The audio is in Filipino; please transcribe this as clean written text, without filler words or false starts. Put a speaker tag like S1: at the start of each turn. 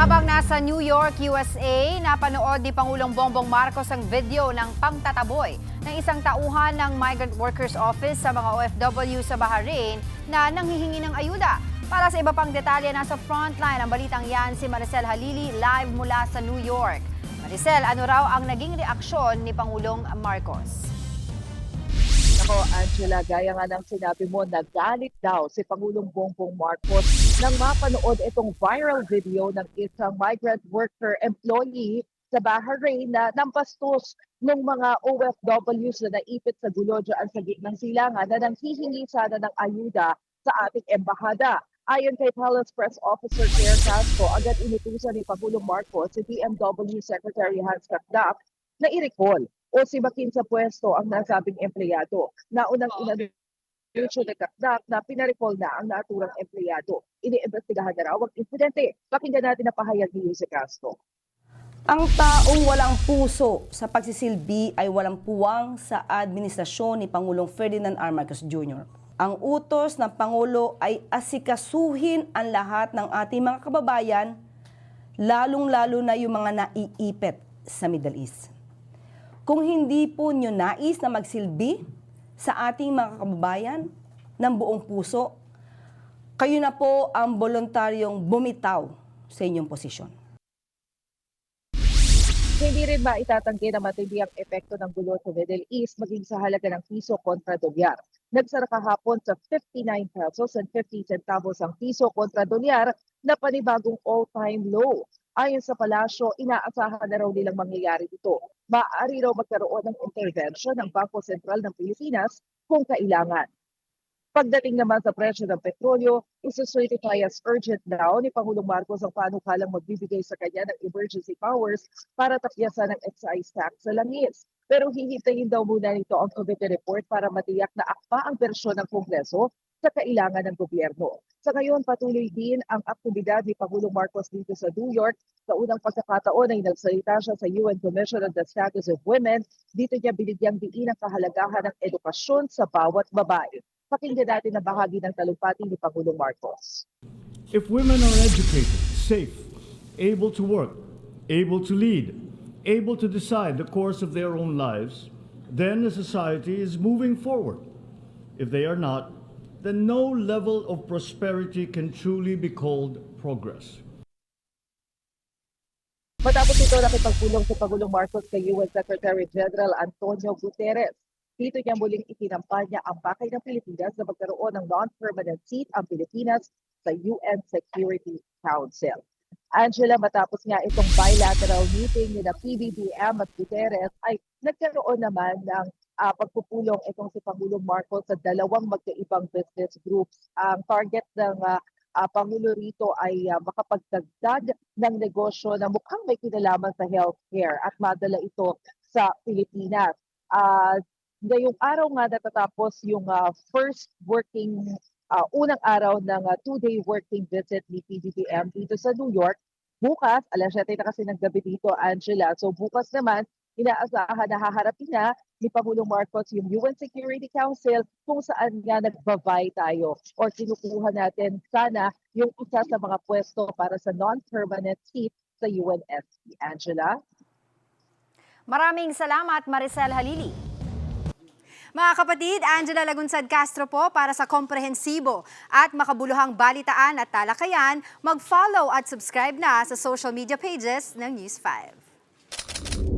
S1: Habang nasa New York, USA, napanood ni Pangulong Bongbong Marcos ang video ng pangtataboy ng isang tauhan ng Migrant Workers Office sa mga OFW sa Bahrain na nanghihingi ng ayuda. Para sa iba pang detalye, nasa frontline ang balitang yan si Maricel Halili live mula sa New York. Maricel, ano raw ang naging reaksyon ni Pangulong Marcos?
S2: Ako, Angela, gaya nga ng sinabi mo, nagalit daw si Pangulong Bongbong Marcos nang mapanood itong viral video ng isang migrant worker employee sa Bahrain na nampastos ng mga OFWs na naipit sa gulo dyan sa gitnang silangan na nanghihingi sana ng ayuda sa ating embahada. Ayon kay Palace Press Officer Claire Castro, agad inutusan ni Pangulong Marcos si DMW Secretary Hans Kakdak na i-recall o sibakin sa pwesto ang nasabing empleyado. Naunang inanuncio ni Kakdak na pinarecall na ang naturang empleyado. Iniimbestigahan na raw ang insidente. Pakinggan natin na pahayag ni Jose Castro.
S3: Ang taong walang puso sa pagsisilbi ay walang puwang sa administrasyon ni Pangulong Ferdinand R. Marcos Jr. Ang utos ng Pangulo ay asikasuhin ang lahat ng ating mga kababayan, lalong-lalo na yung mga naiipit sa Middle East. Kung hindi po nyo nais na magsilbi sa ating mga kababayan ng buong puso, kayo na po ang voluntaryong bumitaw sa inyong posisyon.
S2: Hindi rin maitatanggi na matindi ang epekto ng gulo sa Middle East maging sa halaga ng piso kontra dolyar. Nagsara kahapon sa 59 pesos and 50 centavos ang piso kontra dolyar na panibagong all-time low. Ayon sa palasyo, inaasahan na raw nilang mangyayari dito. Maaari raw magkaroon ng intervention ng Bangko Sentral ng Pilipinas kung kailangan. Pagdating naman sa presyo ng petrolyo, isucertify as urgent daw ni Pangulong Marcos ang panukalang magbibigay sa kanya ng emergency powers para tapyasan ng excise tax sa langis. Pero hihintayin daw muna nito ang committee report para matiyak na akma ang bersyon ng Kongreso sa kailangan ng gobyerno. Sa ngayon, patuloy din ang aktibidad ni Pangulong Marcos dito sa New York. Sa unang pagkakataon ay nagsalita siya sa UN Commission on the Status of Women. Dito niya binigyang diin ang kahalagahan ng edukasyon sa bawat babae. Pakinggan natin na bahagi ng talumpati ni Pangulong Marcos.
S4: If women are educated, safe, able to work, able to lead, able to decide the course of their own lives, then the society is moving forward. If they are not, then no level of prosperity can truly be called progress.
S2: Matapos ito, nakipagpulong si Pangulong Marcos kay UN Secretary General Antonio Guterres. Dito niya muling ikinampanya ang pakay ng Pilipinas na magkaroon ng non-permanent seat ang Pilipinas sa UN Security Council. Angela, matapos nga itong bilateral meeting ni PBBM at Guterres ay nagkaroon naman ng pagpupulong itong si Pangulong Marcos sa dalawang magkaibang business groups. Ang target ng Pangulo rito ay makapagdagdag ng negosyo na mukhang may kinalaman sa healthcare at madala ito sa Pilipinas. Ngayong araw nga natatapos yung unang araw ng two-day working visit ni PBBM dito sa New York. Bukas, alas 7 na kasi ng gabi dito, Angela. So bukas naman, inaasahan na haharapin na ni Pangulong Marcos yung UN Security Council kung saan nga nagbabay tayo or kinukuha natin sana yung isa sa mga pwesto para sa non-permanent seat sa UNSC. Angela?
S1: Maraming salamat, Maricel Halili. Mga kapatid, Angela Lagunsad Castro po para sa komprehensibo at makabuluhang balitaan at talakayan. Mag-follow at subscribe na sa social media pages ng News 5.